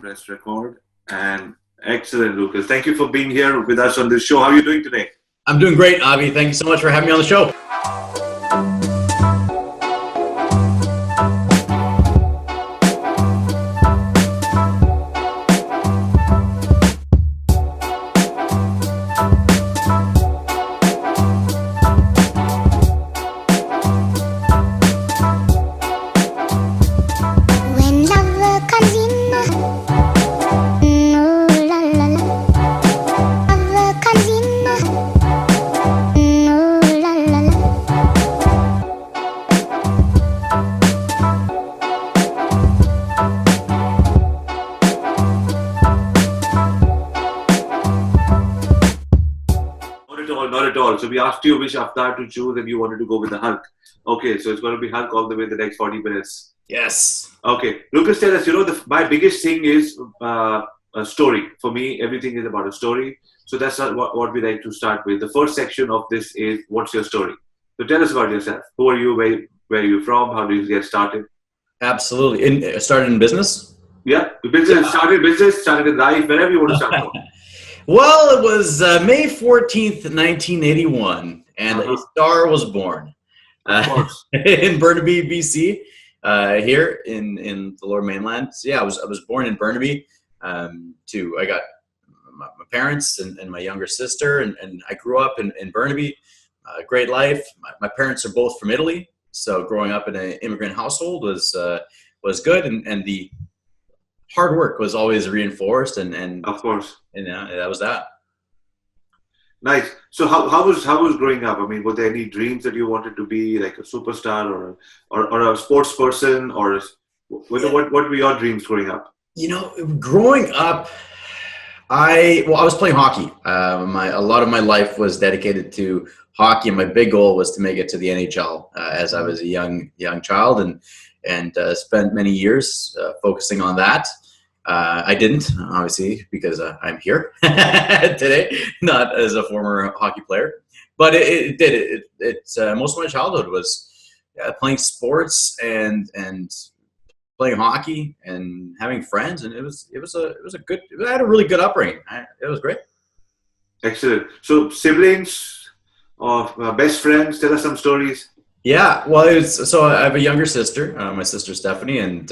Press record. And excellent, Lucas. Thank you for being here with us on this show. How are you doing today? I'm doing great, Avi. Thank you so much for having me on the show. Not at all. So we asked you which avatar to choose and you wanted to go with the Hulk. Okay, so it's going to be Hulk all the way the next 40 minutes. Yes. Okay. Lucas, tell us, my biggest thing is a story. For me, everything is about a story. So that's what we like to start with. The first section of this is, what's your story? So tell us about yourself. Who are you? Where are you from? How did you get started? Absolutely. Started in business? Yeah. Started in life, wherever you want to start from. Well, it was May 14th, 1981, and a star was born in Burnaby, BC, here in the Lower Mainland. So yeah, I was born in Burnaby. I got my parents and my younger sister, and I grew up in Burnaby. Great life. My parents are both from Italy, so growing up in an immigrant household was good, and the hard work was always reinforced, and of course, and that was that. Nice. So how was growing up? I mean, were there any dreams that you wanted to be, like a superstar or a sports person, or what were your dreams growing up? Growing up, I was playing hockey. A lot of my life was dedicated to hockey, and my big goal was to make it to the NHL as I was a young child, and spent many years focusing on that. I didn't, obviously, because I'm here today, not as a former hockey player. But it did. Most of my childhood was playing sports and playing hockey and having friends, and it was a good. I had a really good upbringing. It was great. Excellent. So siblings or best friends, tell us some stories. Yeah, well, so I have a younger sister, my sister Stephanie, and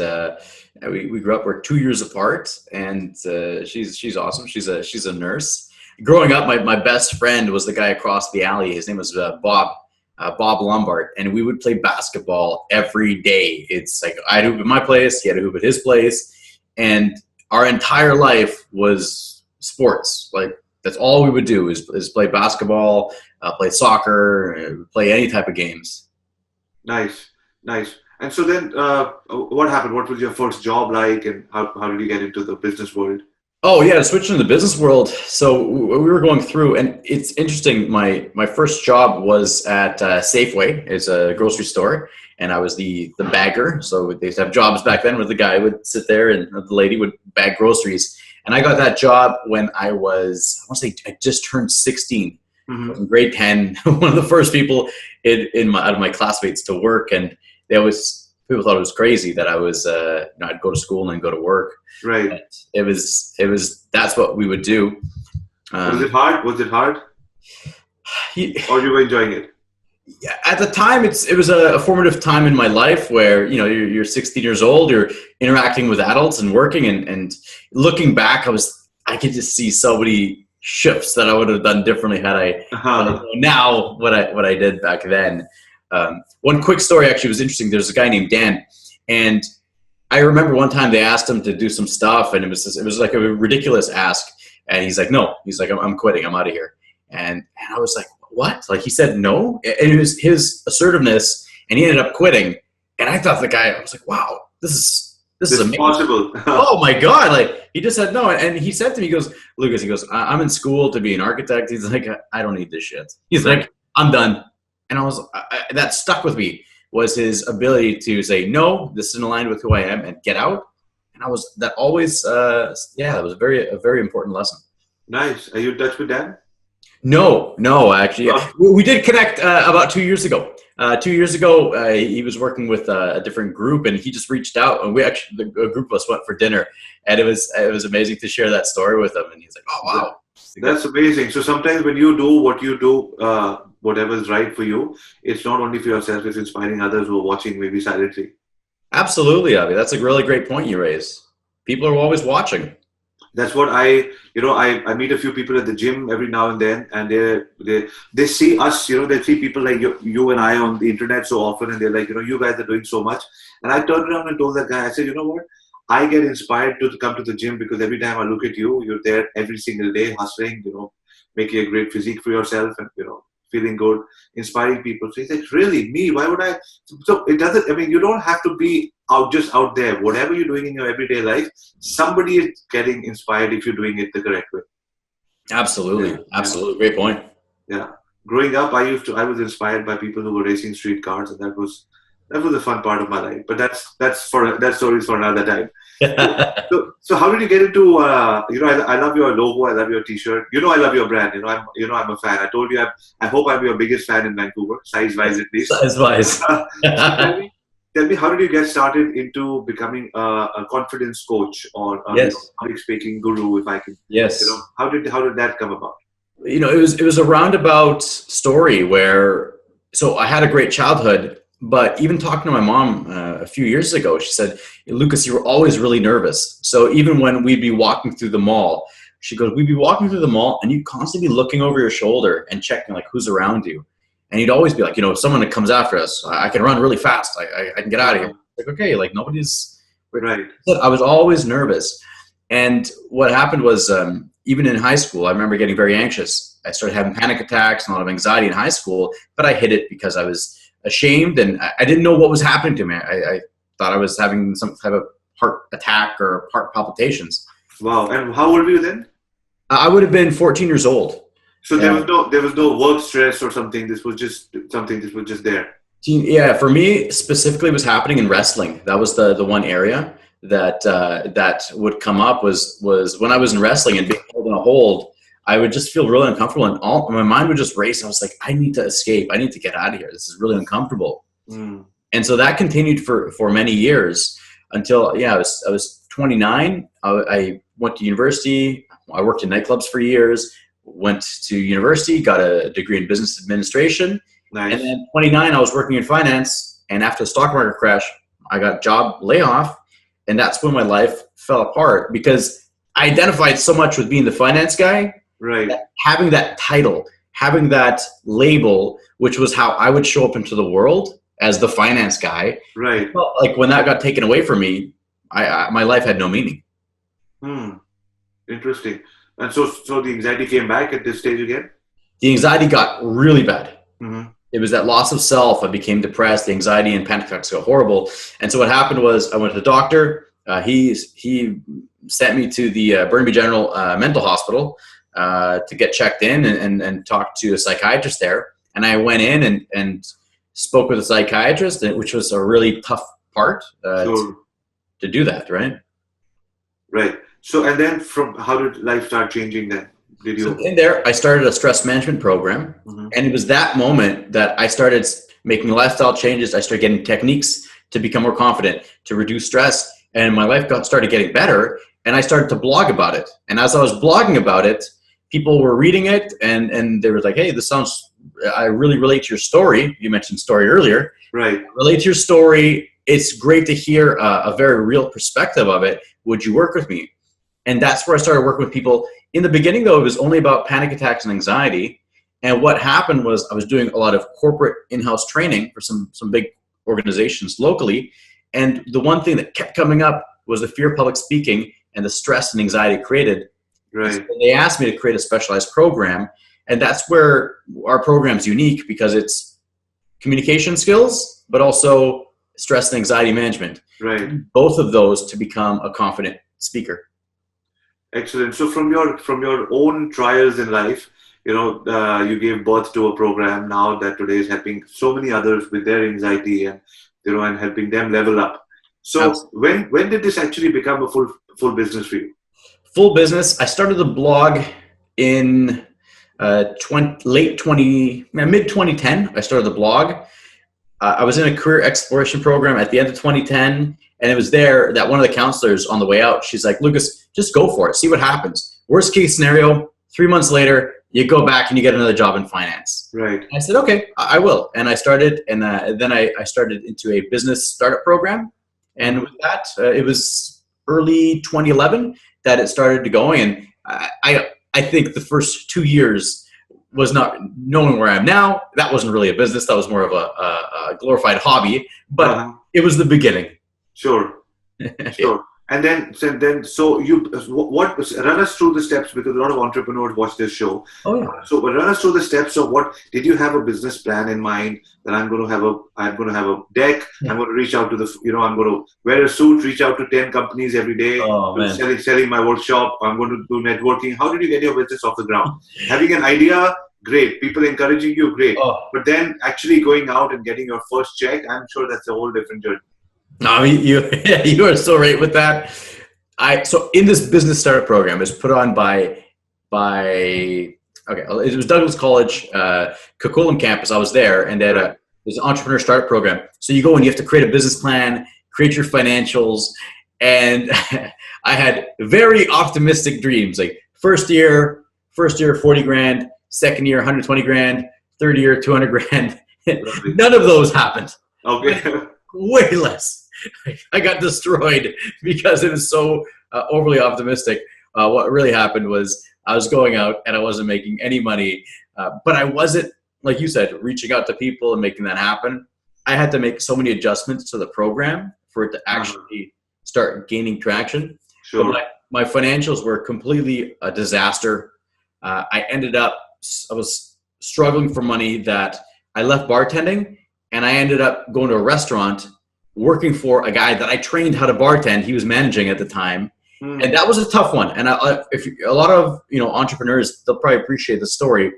we grew up. We're 2 years apart, and she's awesome. She's a nurse. Growing up, my best friend was the guy across the alley. His name was Bob Lombard, and we would play basketball every day. It's like I'd hoop at my place, he had to hoop at his place, and our entire life was sports. Like that's all we would do is play basketball, play soccer, play any type of games. Nice. And so then, what happened? What was your first job like, and how did you get into the business world? Oh yeah, switching to the business world. So we were going through, and it's interesting. My first job was at Safeway. It's a grocery store, and I was the bagger. So they used to have jobs back then where the guy would sit there and the lady would bag groceries. And I got that job when I just turned 16. Mm-hmm. In grade 10, one of the first people out of my classmates to work, and people thought it was crazy that I was I'd go to school and then go to work. Right. But it was that's what we would do. Was it hard? Or you were enjoying it? Yeah, at the time, it was a formative time in my life where you're 16 years old, you're interacting with adults and working, and looking back, I could just see so many shifts that I would have done differently had I known now what I did back then. One quick story actually was interesting. There's a guy named Dan, and I remember one time they asked him to do some stuff, and it was like a ridiculous ask, and he's like, no, he's like, I'm quitting, I'm out of here, and I was like, what? Like he said no, and it was his assertiveness, and he ended up quitting, and I thought I was like, wow, this is amazing. Possible. Oh my God. Like he just said no. And he said to me, he goes, Lucas, I'm in school to be an architect. He's like, I don't need this shit. He's like, I'm done. And that stuck with me, was his ability to say, no, this isn't aligned with who I am, and get out. And that always, that was a very important lesson. Nice. Are you in touch with Dan? No, actually, Uh, we did connect about 2 years ago. 2 years ago, he was working with a different group, and he just reached out, and we actually, a group of us went for dinner, and it was amazing to share that story with him. And he's like, "Oh th- wow, that's amazing. So sometimes when you do what you do, whatever is right for you, it's not only for yourself, it's inspiring others who are watching maybe silently. absolutely, Avi. That's a really great point you raise. People are always watching." That's what I meet a few people at the gym every now and then, and they see us, they see people like you and I on the internet so often, and they're like, you guys are doing so much. And I turned around and told that guy, I said, you know what? I get inspired to come to the gym because every time I look at you, you're there every single day hustling, making a great physique for yourself and, feeling good, inspiring people. So he's like, really, me? Why would I? So it doesn't, I mean, you don't have to be just out there. Whatever you're doing in your everyday life, somebody is getting inspired if you're doing it the correct way. Absolutely, Yeah, absolutely, great point. yeah. Growing up, I was inspired by people who were racing street cars, and that was a fun part of my life. But that story is for another time. So how did you get into? I love your logo. I love your T-shirt. I love your brand. I'm a fan. I told you, I hope I'm your biggest fan in Vancouver, size-wise at least. Size-wise. So tell me, how did you get started into becoming a confidence coach or Yes. public speaking guru, if I can? Yes. How did that come about? It was a roundabout story where, so I had a great childhood, but even talking to my mom a few years ago, she said, "Lucas, you were always really nervous. So even when we'd be walking through the mall," she goes, "we'd be walking through the mall and you'd constantly be looking over your shoulder and checking like who's around you. And you'd always be like, someone that comes after us, I can run really fast. I can get out of here." Like, okay, like nobody's Right. I was always nervous. And what happened was, even in high school, I remember getting very anxious. I started having panic attacks and a lot of anxiety in high school, but I hid it because I was ashamed and I didn't know what was happening to me. I thought I was having some type of heart attack or heart palpitations. Wow. And how old were you then? I would have been 14 years old. So there was no work stress or something. This was just something. This was just there. Yeah, for me specifically, it was happening in wrestling. That was the one area that would come up was when I was in wrestling and being held in a hold. I would just feel really uncomfortable, and my mind would just race. I was like, I need to escape. I need to get out of here. This is really uncomfortable. And so that continued for many years until I was 29. I went to university. I worked in nightclubs for years. Went to university, got a degree in business administration. Nice. And then 29, I was working in finance. And after the stock market crash, I got job layoff. And that's when my life fell apart because I identified so much with being the finance guy. Right. Having that title, having that label, which was how I would show up into the world as the finance guy. Right. Well, like when that got taken away from me, my life had no meaning. Interesting. And so the anxiety came back at this stage again? The anxiety got really bad. Mm-hmm. It was that loss of self. I became depressed. The anxiety and panic attacks got horrible. And so what happened was I went to the doctor. He sent me to the Burnaby General Mental Hospital to get checked in and talk to a psychiatrist there. And I went in and spoke with a psychiatrist, which was a really tough part to do that, right? Right. So, and then how did life start changing then? So in there, I started a stress management program. Mm-hmm. And it was that moment that I started making lifestyle changes. I started getting techniques to become more confident, to reduce stress. And my life started getting better. And I started to blog about it. And as I was blogging about it, people were reading it and they were like, "Hey, I really relate to your story." You mentioned story earlier. Right. Relate to your story. It's great to hear a very real perspective of it. Would you work with me? And that's where I started working with people. In the beginning, though, it was only about panic attacks and anxiety. And what happened was I was doing a lot of corporate in-house training for some big organizations locally. And the one thing that kept coming up was the fear of public speaking and the stress and anxiety it created. Right. So they asked me to create a specialized program. And that's where our program's unique because it's communication skills, but also stress and anxiety management. Right. Both of those to become a confident speaker. Excellent. So from your own trials in life, you gave birth to a program now that today is helping so many others with their anxiety and and helping them level up. So when did this actually become a full business for you? Full business. I started the blog in mid 2010, I started the blog. I was in a career exploration program at the end of 2010, and it was there that one of the counselors on the way out, she's like, Lucas, just go for it. See what happens. Worst case scenario, 3 months later, you go back and you get another job in finance. Right. I said, okay, I will. And I started, and then I started into a business startup program. And with that, it was early 2011 that it started to going. And I think the first 2 years was not knowing where I am now. That wasn't really a business. That was more of a glorified hobby, but it was the beginning. Sure. Sure. And then you run us through the steps, because a lot of entrepreneurs watch this show. Oh yeah. So run us through the steps of what did you have a business plan in mind that I'm going to have a deck. Yeah. I'm going to reach out to I'm going to wear a suit, reach out to 10 companies every day, selling my workshop. I'm going to do networking. How did you get your business off the ground? Having an idea, great. People encouraging you, great. But then actually going out and getting your first check, I'm sure that's a whole different journey. No, you are so right with that. So in this business startup program, it's put on by it was Douglas College, Coquitlam campus. I was there, and there's an entrepreneur startup program. So you go and you have to create a business plan, create your financials, and I had very optimistic dreams. Like first year, 40 grand, second year, 120 grand, third year, 200 grand. None of those happened. Okay. Way less. I got destroyed because it was so overly optimistic. What really happened was I was going out and I wasn't making any money, but I wasn't, like you said, reaching out to people and making that happen. I had to make so many adjustments to the program for it to actually start gaining traction. Sure. But my financials were completely a disaster. I was struggling for money that I left bartending, and I ended up going to a restaurant working for a guy that I trained how to bartend. He was managing at the time. And that was a tough one. And if a lot of entrepreneurs, they'll probably appreciate the story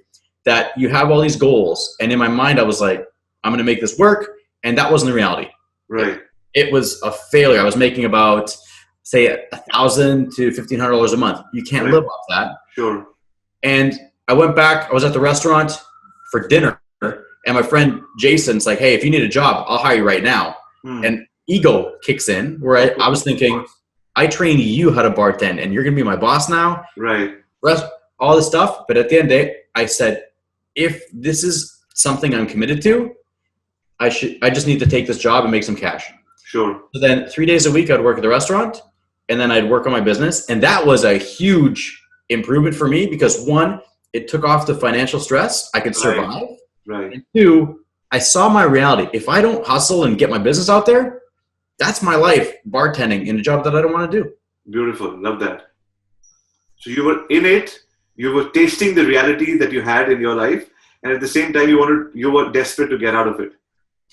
that you have all these goals. And in my mind, I was like, I'm going to make this work. And that wasn't the reality. Right. It was a failure. I was making about, say, $1,000 to $1,500 a month. You can't live off that. Sure. And I went back. I was at the restaurant for dinner. And my friend Jason's like, hey, if you need a job, I'll hire you right now. And ego kicks in where I was thinking, I train you how to bartend and you're going to be my boss now. Right. All this stuff. But at the end of the day, I said, if this is something I'm committed to, I just need to take this job and make some cash. Sure. So then 3 days a week I'd work at the restaurant, and then I'd work on my business. And that was a huge improvement for me because one, it took off the financial stress. I could survive. Right. And two, I saw my reality. If I don't hustle and get my business out there, that's my life, bartending in a job that I don't want to do. Beautiful. Love that. So you were in it. You were tasting the reality that you had in your life. And at the same time, you were desperate to get out of it.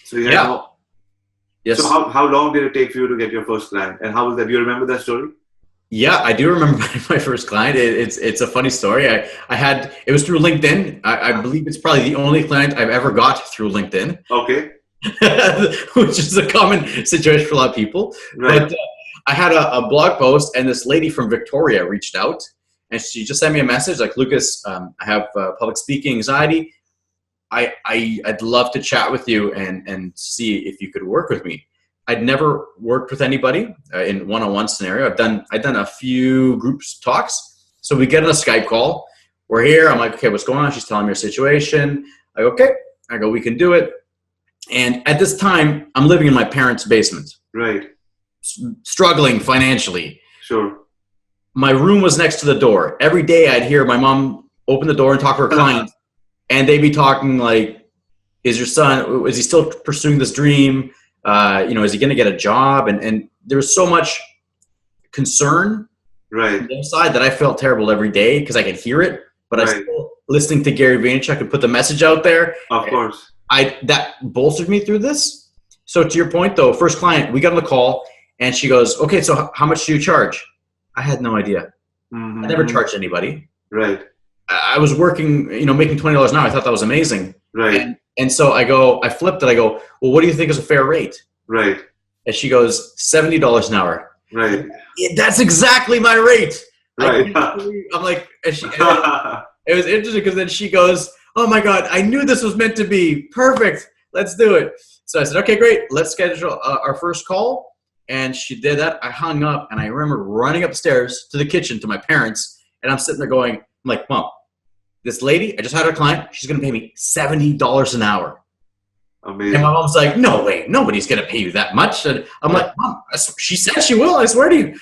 So Yes. So how long did it take for you to get your first client? And how was that? Do you remember that story? Yeah, I do remember my first client. It's a funny story. It was through LinkedIn. I believe it's probably the only client I've ever got through LinkedIn. Okay. Which is a common situation for a lot of people. Right. But I had a blog post, and this lady from Victoria reached out, and she just sent me a message like, Lucas, I have public speaking anxiety. I'd love to chat with you and see if you could work with me. I'd never worked with anybody in one-on-one scenario. I'd done a few groups talks. So we get on a Skype call. We're here. I'm like, okay, what's going on? She's telling me her situation. I go, okay. I go, we can do it. And at this time, I'm living in my parents' basement. Right. Struggling financially. Sure. My room was next to the door. Every day I'd hear my mom open the door and talk to her client. And they'd be talking like, is your son, is he still pursuing this dream? Is he going to get a job? And there was so much concern on the side that I felt terrible every day because I could hear it, but I was still listening to Gary Vaynerchuk and put the message out there. Of course. That bolstered me through this. So to your point though, first client, we got on the call and she goes, okay, so how much do you charge? I had no idea. Mm-hmm. I never charged anybody. Right. I was working, making $20 an hour. I thought that was amazing. Right. And so I flipped it. I go, well, what do you think is a fair rate? Right. And she goes, $70 an hour. Right. That's exactly my rate. Right. I'm like, it was interesting because then she goes, "Oh my God, I knew this was meant to be. Perfect. Let's do it." So I said, "Okay, great. Let's schedule our first call." And she did that. I hung up, and I remember running upstairs to the kitchen to my parents, and I'm sitting there going, I'm like, "Mom, this lady, I just had a client. She's going to pay me $70 an hour." Amazing. And my mom's like, "No way. Nobody's going to pay you that much." And I'm like, "Mom, she said she will. I swear to you."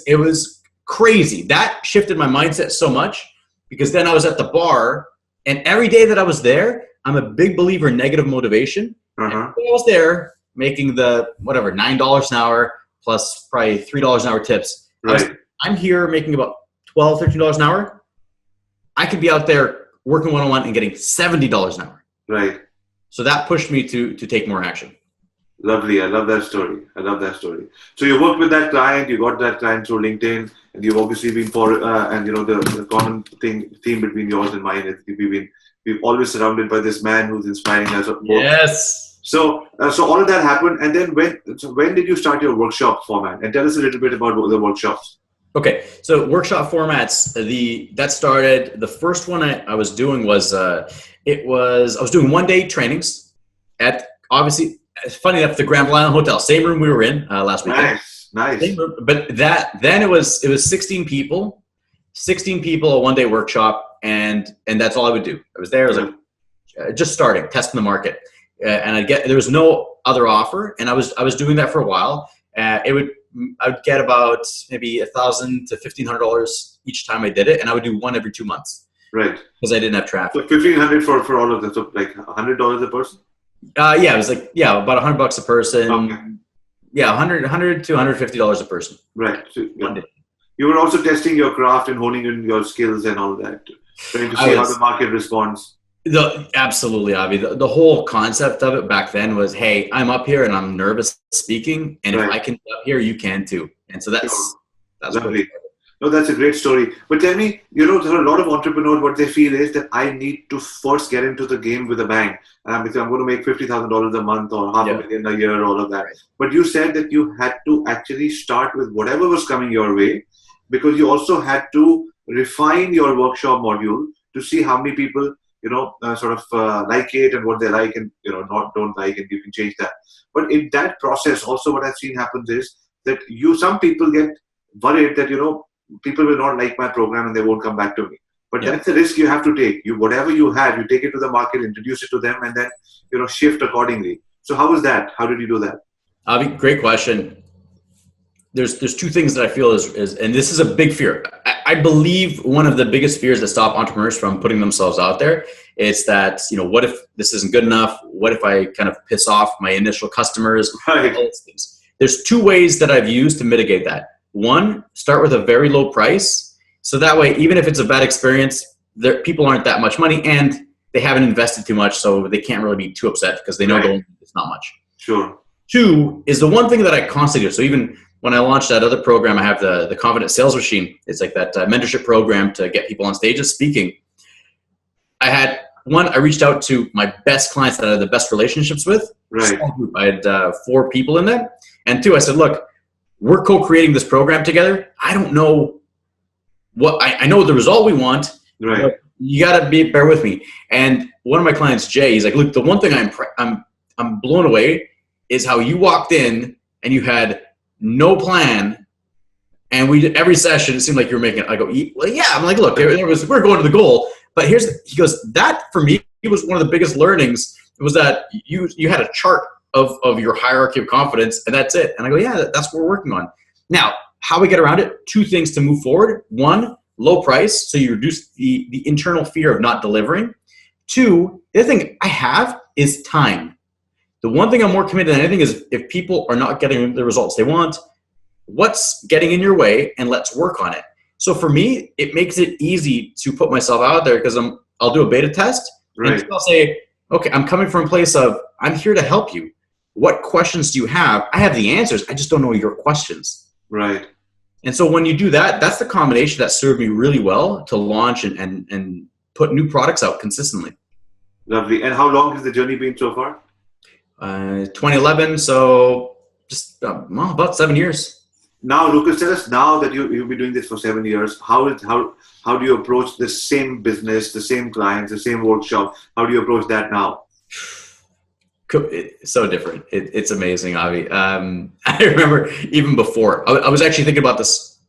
It was crazy. That shifted my mindset so much because then I was at the bar, and every day that I was there, I'm a big believer in negative motivation. And I was there making the whatever $9 an hour plus probably $3 an hour tips. Right. I'm here making about $12, $13 an hour. I could be out there working one-on-one and getting $70 an hour. Right. So that pushed me to take more action. Lovely. I love that story. So you worked with that client, you got that client through LinkedIn, and you've obviously been and the common theme between yours and mine is we've always surrounded by this man who's inspiring us. Yes. So all of that happened, and then when did you start your workshop format? And tell us a little bit about the workshops. Okay, so workshop formats. That started. The first one I was doing was I was doing 1-day trainings at, obviously, it's funny enough, the Grand Island Hotel, same room we were in last weekend. Nice. But then it was 16 people, a 1-day workshop, and that's all I would do. I was there. I was like just starting, testing the market. And there was no other offer, and I was doing that for a while. I would get about maybe $1,000 to $1,500 each time I did it, and I would do one every 2 months. Right. Because I didn't have traffic. So $1,500 for all of them, so like $100 a person. Yeah, it was like about $100 a person. Okay. Yeah, $100 to $150 a person. Right. So, yeah. You were also testing your craft and honing in your skills and all that, trying to see how the market responds. Absolutely, Avi. The whole concept of it back then was, hey, I'm up here and I'm nervous speaking, and if I can get up here, you can too. And so that's lovely. No, that's a great story. But tell me, there are a lot of entrepreneurs, what they feel is that I need to first get into the game with a bang. Because I'm going to make $50,000 a month or $500,000 a year, all of that. Right. But you said that you had to actually start with whatever was coming your way, because you also had to refine your workshop module to see how many people like it and what they like and don't like, and you can change that. But in that process, also what I've seen happens is that some people get worried that people will not like my program and they won't come back to me. But that's a risk you have to take. Whatever you have, you take it to the market, introduce it to them, and then shift accordingly. So how was that? How did you do that? Avi, great question. There's two things that I feel is and this is a big fear. I believe one of the biggest fears that stop entrepreneurs from putting themselves out there is that, what if this isn't good enough? What if I kind of piss off my initial customers? Right. All those things. There's two ways that I've used to mitigate that. One, start with a very low price. So that way, even if it's a bad experience, people aren't that much money and they haven't invested too much, so they can't really be too upset because they know it's not much. Sure. Two is the one thing that I constantly do. So even when I launched that other program, I have the Confident Sales Machine. It's like that mentorship program to get people on stages speaking. I reached out to my best clients that I had the best relationships with. Right. Small group. I had 4 people in there. And 2, I said, look, we're co-creating this program together. I don't know what, I know the result we want. Right. But you got to bear with me. And one of my clients, Jay, he's like, look, the one thing I'm blown away is how you walked in and you had no plan, and we did every session. It seemed like you were making it. I go, well, yeah. I'm like, look, we're going to the goal. But he goes, that for me, it was one of the biggest learnings. It was that you had a chart of your hierarchy of confidence, and that's it. And I go, yeah, that's what we're working on. Now, how we get around it? 2 things to move forward. 1, low price, so you reduce the internal fear of not delivering. 2, the other thing I have is time. The one thing I'm more committed than anything is if people are not getting the results they want, what's getting in your way, and let's work on it. So for me, it makes it easy to put myself out there because I'll do a beta test. Right. And I'll say, okay, I'm coming from a place of I'm here to help you. What questions do you have? I have the answers. I just don't know your questions. Right. And so when you do that, that's the combination that served me really well to launch and put new products out consistently. Lovely. And how long has the journey been so far? 2011, so just about 7 years. now, Lucas, tell us now that you've been doing this for 7 years. How do you approach the same business, the same clients, the same workshop? How do you approach that now? It's so different. It's amazing, Avi. I remember even before, I was actually thinking about this,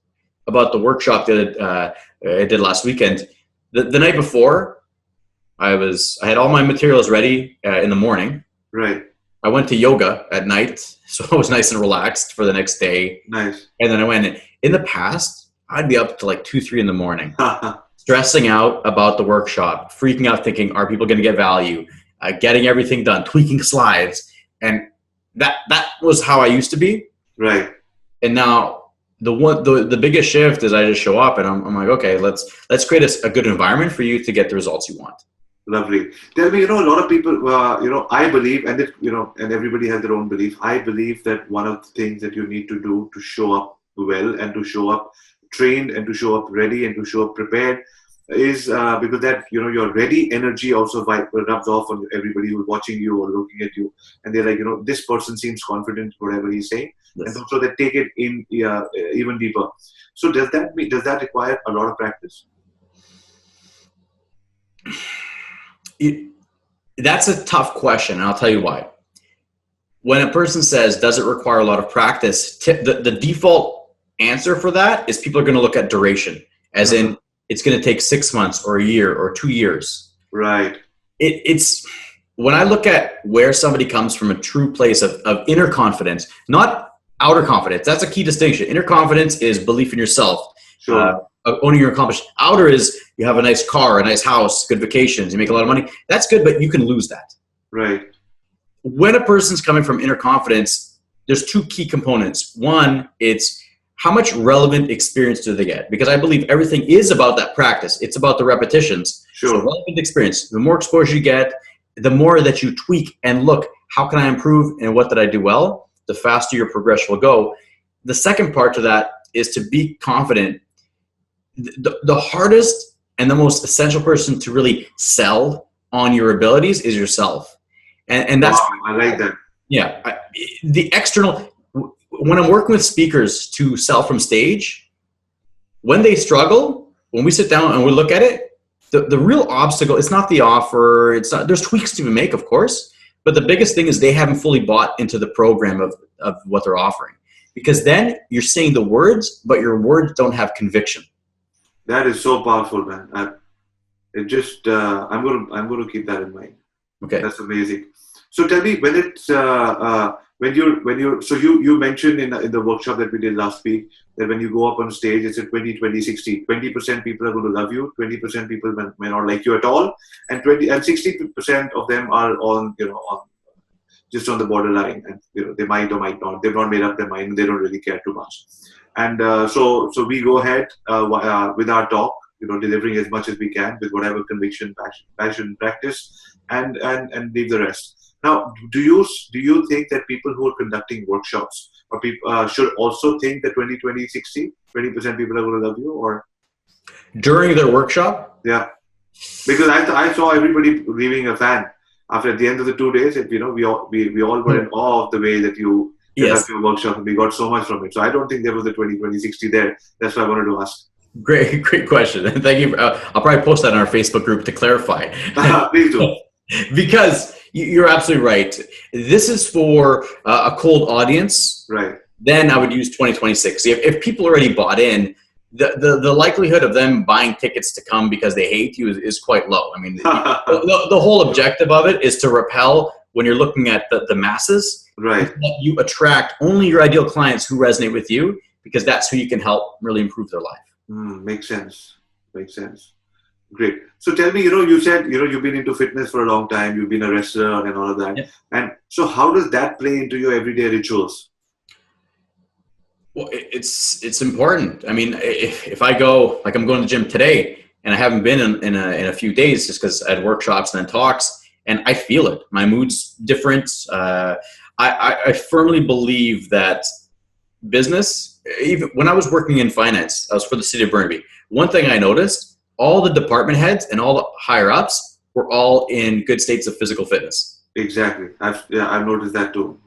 about the workshop that I did last weekend. The night before, I had all my materials ready in the morning. Right. I went to yoga at night, so I was nice and relaxed for the next day. Nice. And then I went in the past, I'd be up to like 2-3 in the morning, stressing out about the workshop, freaking out, thinking, are people going to get value? Getting everything done, tweaking slides. And that was how I used to be. Right. And now the biggest shift is I just show up and I'm like, okay, let's create a good environment for you to get the results you want. Lovely. Tell me, a lot of people, I believe, and and everybody has their own belief. I believe that one of the things that you need to do to show up well and to show up trained and to show up ready and to show up prepared is because that, your ready energy also rubs off on everybody who's watching you or looking at you. And they're like, this person seems confident, whatever he's saying. Yes. And also they take it in even deeper. So does that require a lot of practice? That's a tough question, and I'll tell you why. When a person says, does it require a lot of practice, the default answer for that is people are going to look at duration, as in it's going to take 6 months or a year or 2 years. Right. It's when I look at where somebody comes from a true place of inner confidence, not outer confidence. That's a key distinction. Inner confidence is belief in yourself. Sure. Owning your accomplishment. Outer is you have a nice car, a nice house, good vacations, you make a lot of money. That's good, but you can lose that. Right. When a person's coming from inner confidence, there's 2 key components. One, it's how much relevant experience do they get? Because I believe everything is about that practice. It's about the repetitions. Sure. So relevant experience. The more exposure you get, the more that you tweak and look, how can I improve and what did I do well? The faster your progression will go. The second part to that is to be confident. The hardest and the most essential person to really sell on your abilities is yourself. And that's, wow, I like that. Yeah. The external, when I'm working with speakers to sell from stage, when they struggle, when we sit down and we look at it, the real obstacle, it's not the offer, there's tweaks to make, of course, but the biggest thing is they haven't fully bought into the program of what they're offering. Because then you're saying the words, but your words don't have conviction. That is so powerful, man. I'm going to keep that in mind. Okay. That's amazing. So tell me, when it's so you mentioned in the workshop that we did last week that when you go up on stage, it's a 20-20-60. 20% people are going to love you, 20% people may not like you at all, and 60% of them are on just on the borderline, and they might or might not. They've not made up their mind. They don't really care too much. And so we go ahead with our talk, delivering as much as we can with whatever conviction, passion, practice, and leave the rest. Now, do you think that people who are conducting workshops or people should also think that 20-20-60, 20% people are going to love you, or during their workshop? Yeah, because I saw everybody leaving a fan after at the end of the 2 days. We all were in awe of the way that you conduct your workshop, and we got so much from it. So I don't think there was a 20-20-60 there. That's why I wanted to ask. Great question. Thank you. I'll probably post that in our Facebook group to clarify. Please do. Because you're absolutely right. This is for a cold audience. Right. Then I would use 2026. If people already bought in, the likelihood of them buying tickets to come because they hate you is quite low. I mean, the whole objective of it is to repel when you're looking at the masses. Right. You attract only your ideal clients who resonate with you, because that's who you can help really improve their life. Makes sense. Great. So tell me, you said, you've been into fitness for a long time. You've been a wrestler and all of that. Yeah. And so how does that play into your everyday rituals? Well, it's important. I mean, if I go, like I'm going to the gym today and I haven't been in a few days just because I had workshops and then talks, and I feel it. My mood's different. I firmly believe that business, even when I was working in finance, I was for the city of Burnaby. One thing I noticed, all the department heads and all the higher ups were all in good states of physical fitness. Exactly. I've noticed that too.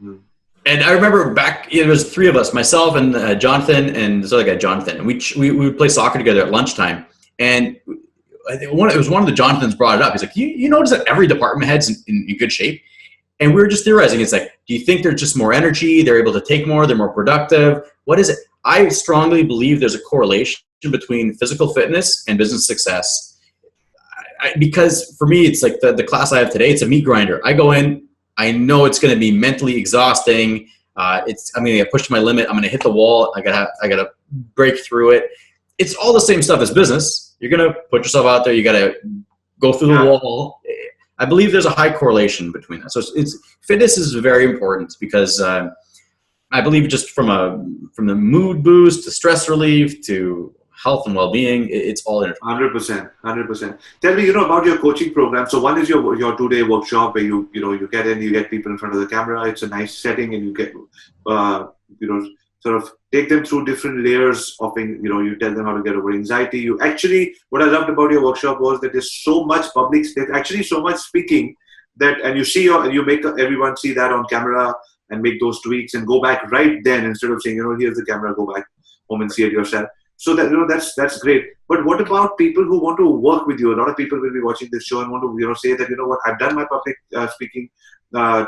And I remember back, it was three of us, myself and Jonathan and this other guy, Jonathan. And we would play soccer together at lunchtime. And I think it was one of the Jonathans brought it up. He's like, you notice that every department head's in good shape? And we were just theorizing. It's like, do you think there's just more energy? They're able to take more. They're more productive. What is it? I strongly believe there's a correlation between physical fitness and business success. Because for me, it's like the class I have today, it's a meat grinder. I go in, I know it's going to be mentally exhausting. I'm going to get pushed to my limit. I'm going to hit the wall. I gotta break through it. It's all the same stuff as business. You're going to put yourself out there. You got to go through the wall. I believe there's a high correlation between that. So fitness is very important because I believe just from the mood boost to stress relief to health and well-being, it's all intertwined. 100%. Tell me, about your coaching program. So one is your 2-day workshop where you get in, you get people in front of the camera. It's a nice setting, and you get sort of take them through different layers of you tell them how to get over anxiety. You actually, what I loved about your workshop was that there's so much there's actually so much speaking and you make everyone see that on camera and make those tweaks and go back right then instead of saying, here's the camera, go back home and see it yourself. So that that's great. But what about people who want to work with you? A lot of people will be watching this show and want to say that what, I've done my public speaking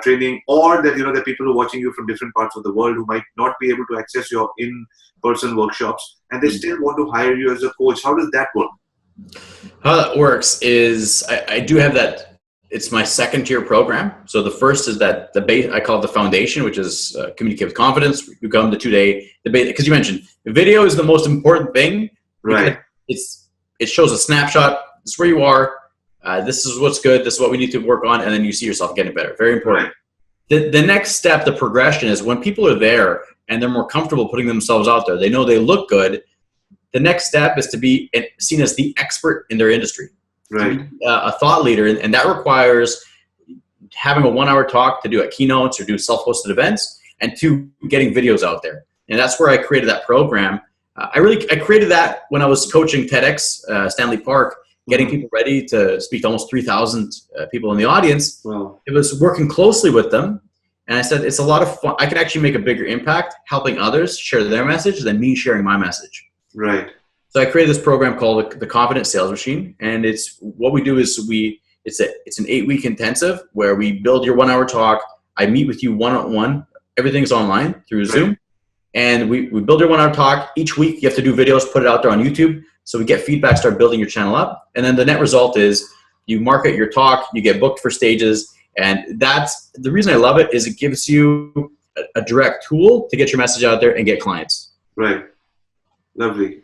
training, or that there are people who are watching you from different parts of the world who might not be able to access your in-person workshops, and they still want to hire you as a coach. How does that work? How that works is I do have that. It's my second tier program. So the first is that the base, I call it the foundation, which is communicate with confidence. You come the 2-day debate, because you mentioned the video is the most important thing. Right. It shows a snapshot. This is where you are. This is what's good. This is what we need to work on. And then you see yourself getting better. Very important. Right. The next step, the progression, is when people are there and they're more comfortable putting themselves out there, they know they look good. The next step is to be seen as the expert in their industry. Right. A thought leader, and that requires having a 1-hour talk to do at keynotes or do self-hosted events, and 2, getting videos out there. And that's where I created that program. I created that when I was coaching TEDx, Stanley Park, getting people ready to speak to almost 3,000 people in the audience. Wow. It was working closely with them, and I said it's a lot of fun. I can actually make a bigger impact helping others share their message than me sharing my message. Right. So I created this program called the Confident Sales Machine, and it's what we do is it's an 8-week intensive where we build your 1-hour talk. I meet with you one-on-one. Everything's online through Zoom, and we build your 1-hour talk. Each week you have to do videos, put it out there on YouTube, so we get feedback, start building your channel up, and then the net result is you market your talk, you get booked for stages, and that's the reason I love it. Is it gives you a direct tool to get your message out there and get clients. Right. Lovely.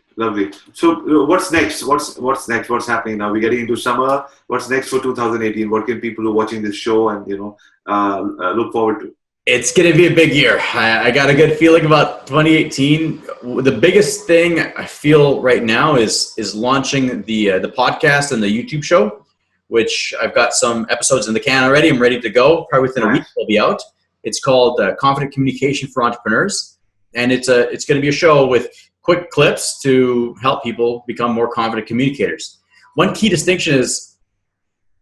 So what's next? What's next? What's happening now? We're getting into summer. What's next for 2018? What can people who are watching this show and look forward to? It's going to be a big year. I got a good feeling about 2018. The biggest thing I feel right now is launching the podcast and the YouTube show, which I've got some episodes in the can already. I'm ready to go. Probably within a week it'll be out. It's called Confident Communication for Entrepreneurs, and it's going to be a show with quick clips to help people become more confident communicators. One key distinction is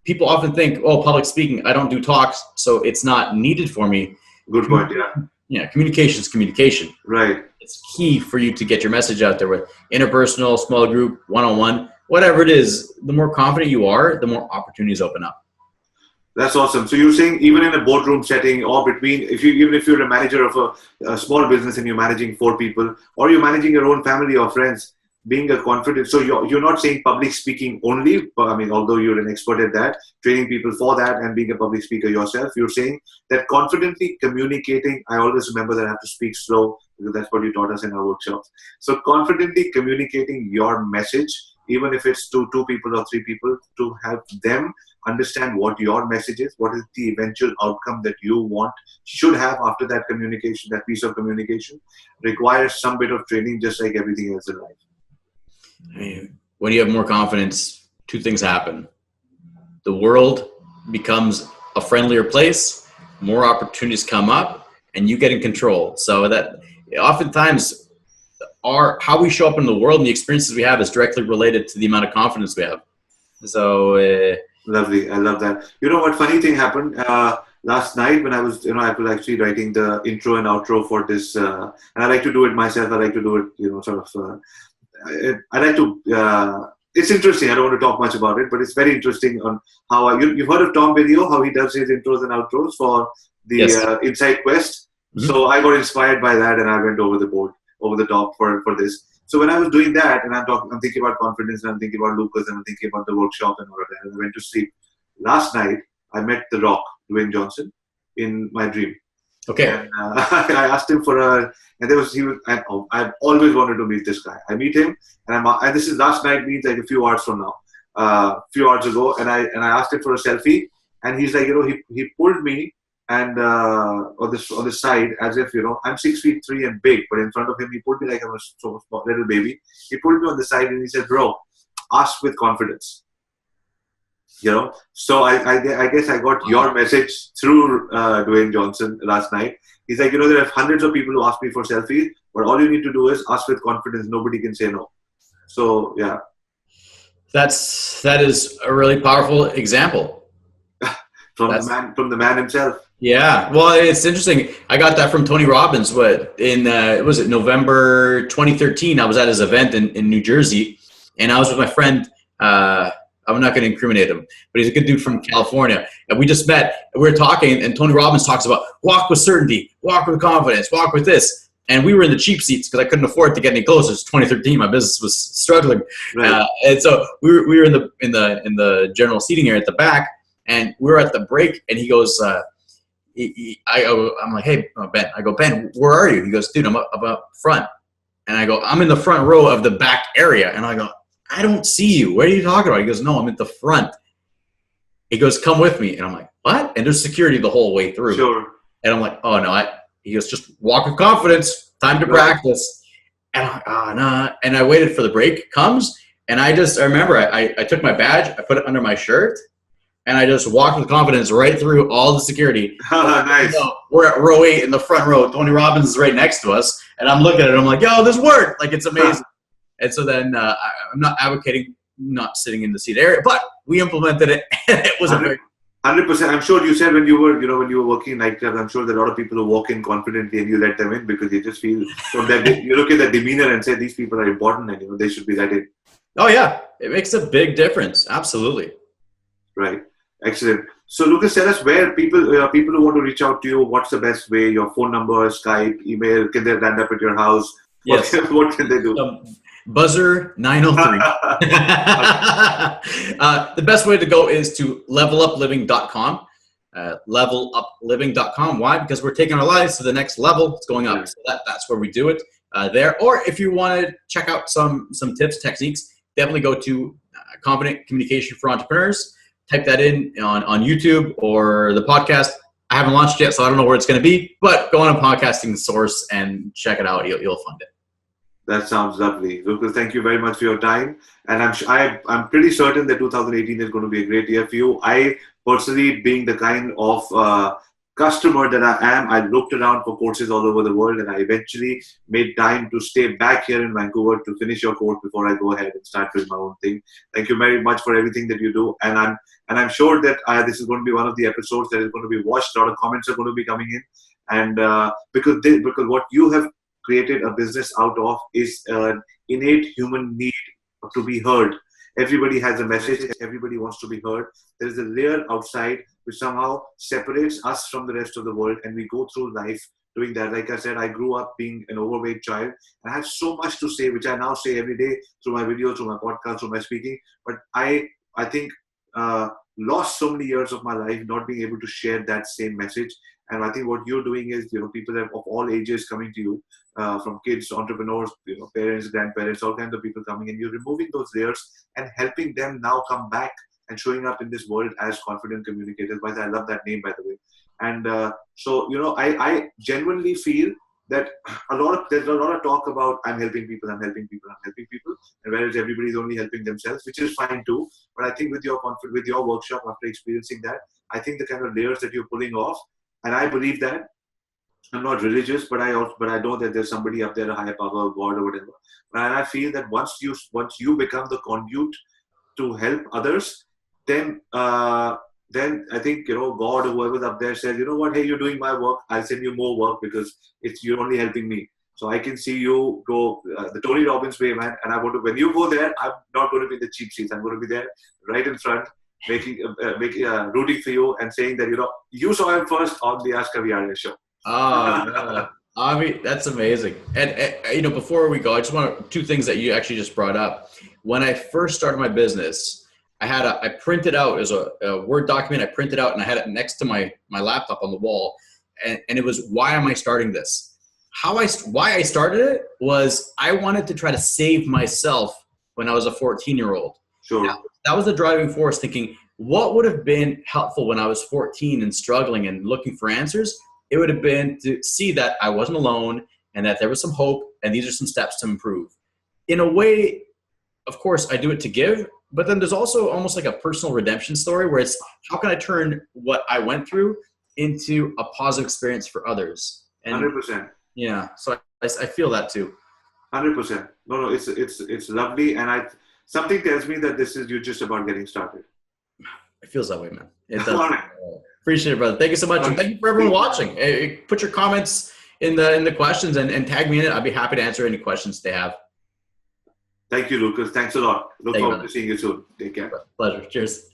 people often think, public speaking, I don't do talks, so it's not needed for me. Good point, yeah. Yeah, communication is communication. Right. It's key for you to get your message out there with interpersonal, small group, one-on-one, whatever it is. The more confident you are, the more opportunities open up. That's awesome. So you're saying even in a boardroom setting or even if you're a manager of a small business and you're managing 4 people, or you're managing your own family or friends, being a confident, so you're not saying public speaking only, but I mean, although you're an expert at that, training people for that and being a public speaker yourself, you're saying that confidently communicating, I always remember that I have to speak slow because that's what you taught us in our workshops. So confidently communicating your message, even if it's to 2 people or 3 people, to have them understand what your message is, what is the eventual outcome that you should have after that communication, that piece of communication, requires some bit of training, just like everything else in life. When you have more confidence, 2 things happen. The world becomes a friendlier place, more opportunities come up, and you get in control. So that oftentimes how we show up in the world and the experiences we have is directly related to the amount of confidence we have. So lovely. I love that. You know what funny thing happened? last night when I was, I was actually writing the intro and outro for this, and I like to do it myself. I like to do it, sort of. I like to. It's interesting. I don't want to talk much about it, but it's very interesting on how you've heard of Tom Video, how he does his intros and outros for the Yes. Inside Quest. Mhm. So I got inspired by that, and I went over the top for this. So when I was doing that, and I'm thinking about confidence, and I'm thinking about Lucas, and I'm thinking about the workshop and all of that, and I went to sleep. Last night, I met The Rock, Dwayne Johnson, in my dream. Okay. And I asked him and I've always wanted to meet this guy. I meet him, and this is last night, means like a few hours from now, few hours ago, and I asked him for a selfie, and he's like, he pulled me and on the side as if I'm 6'3" and big, but in front of him he pulled me like I was so small, little baby. He pulled me on the side and he said, "Bro, ask with confidence." So I guess I got your message through Dwayne Johnson last night. He's like, there are hundreds of people who ask me for selfies, but all you need to do is ask with confidence. Nobody can say no. So yeah, that is a really powerful example from the man himself. Yeah, well, it's interesting. I got that from Tony Robbins. Was it November 2013? I was at his event in New Jersey, and I was with my friend. I'm not going to incriminate him, but he's a good dude from California. And we just met. We were talking, and Tony Robbins talks about walk with certainty, walk with confidence, walk with this. And we were in the cheap seats because I couldn't afford to get any closer. It's 2013. My business was struggling, Right. and so we were in the general seating area at the back, and we were at the break. And he goes, I'm like, "Hey, Ben." I go, "Ben, where are you?" He goes, "Dude, I'm up front." And I go, "I'm in the front row of the back area." And I go, "I don't see you. What are you talking about?" He goes, "No, I'm at the front." He goes, "Come with me." And I'm like, "What?" And there's security the whole way through. Sure. And I'm like, "Oh, no." He goes, "Just walk with confidence. Time to practice." And I'm like, "Oh, no." And I waited for the break comes. And I remember I took my badge, I put it under my shirt, and I just walked with confidence right through all the security. Nice. We're at row 8 in the front row. Tony Robbins is right next to us. And I'm looking at it. I'm like, "Yo, this worked." Like, it's amazing. And so then I'm not advocating not sitting in the seat area, but we implemented it. And it was 100%. I'm sure you said when you were working in nightclubs, I'm sure there are a lot of people who walk in confidently and you let them in because you just feel from that you look at their demeanor and say these people are important and they should be let in. Oh yeah, it makes a big difference. Absolutely. Right. Excellent. So Lucas, tell us where people who want to reach out to you, what's the best way? Your phone number, Skype, email, can they land up at your house? Yes. What can they do? Buzzer 903. The best way to go is to levelupliving.com. Levelupliving.com. Why? Because we're taking our lives to the next level. It's going up. So that's where we do it there. Or if you want to check out some tips, techniques, definitely go to Confident Communication for Entrepreneurs. Type that in on YouTube or the podcast. I haven't launched yet, so I don't know where it's going to be, but go on a podcasting source and check it out. You'll find it. That sounds lovely. Lucas, thank you very much for your time. And I'm pretty certain that 2018 is going to be a great year for you. I personally, being the kind of customer that I am, I looked around for courses all over the world and I eventually made time to stay back here in Vancouver to finish your course before I go ahead and start doing my own thing. Thank you very much for everything that you do. And I'm sure that this is going to be one of the episodes that is going to be watched. A lot of comments are going to be coming in. And because what you have created a business out of is an innate human need to be heard. Everybody has a message. Everybody wants to be heard. There is a layer outside which somehow separates us from the rest of the world, and we go through life doing that. Like I said, I grew up being an overweight child, and I have so much to say, which I now say every day through my videos, through my podcast, through my speaking. But I think lost so many years of my life not being able to share that same message. And I think what you're doing is, people of all ages coming to you, from kids, entrepreneurs, parents, grandparents, all kinds of people coming in. You're removing those layers and helping them now come back and showing up in this world as confident communicators. But I love that name, by the way. And I genuinely feel that there's a lot of talk about I'm helping people, and whereas everybody's only helping themselves, which is fine too. But I think with your workshop, after experiencing that, I think the kind of layers that you're pulling off, and I believe that. I'm not religious, but I know that there's somebody up there, a higher power, God or whatever. And I feel that once you become the conduit to help others, then then I think, God or whoever's up there says, you know what, hey, you're doing my work. I'll send you more work because you're only helping me. So I can see you go the Tony Robbins way, man. And when you go there, I'm not going to be in the cheap seats. I'm going to be there right in front, rooting for you and saying that, you saw him first on the Ask Arya show. Oh, I mean, that's amazing. And before we go, I just want two things that you actually just brought up. When I first started my business, I printed out as a Word document. I printed out and I had it next to my laptop on the wall. And it was, why am I starting this? Why I started it was I wanted to try to save myself when I was a 14-year-old. Sure. That was the driving force, thinking, what would have been helpful when I was 14 and struggling and looking for answers? It would have been to see that I wasn't alone and that there was some hope and these are some steps to improve. In a way, of course, I do it to give, but then there's also almost like a personal redemption story where it's, how can I turn what I went through into a positive experience for others? And 100%. Yeah, so I feel that too. 100%. No, it's lovely, and something tells me that you're just about getting started. It feels that way, man. It does. Appreciate it, brother. Thank you so much, and thank you for everyone watching. Put your comments in the questions and tag me in it. I'd be happy to answer any questions they have. Thank you, Lucas. Thanks a lot. Look forward to seeing you soon. Take care. Pleasure. Cheers.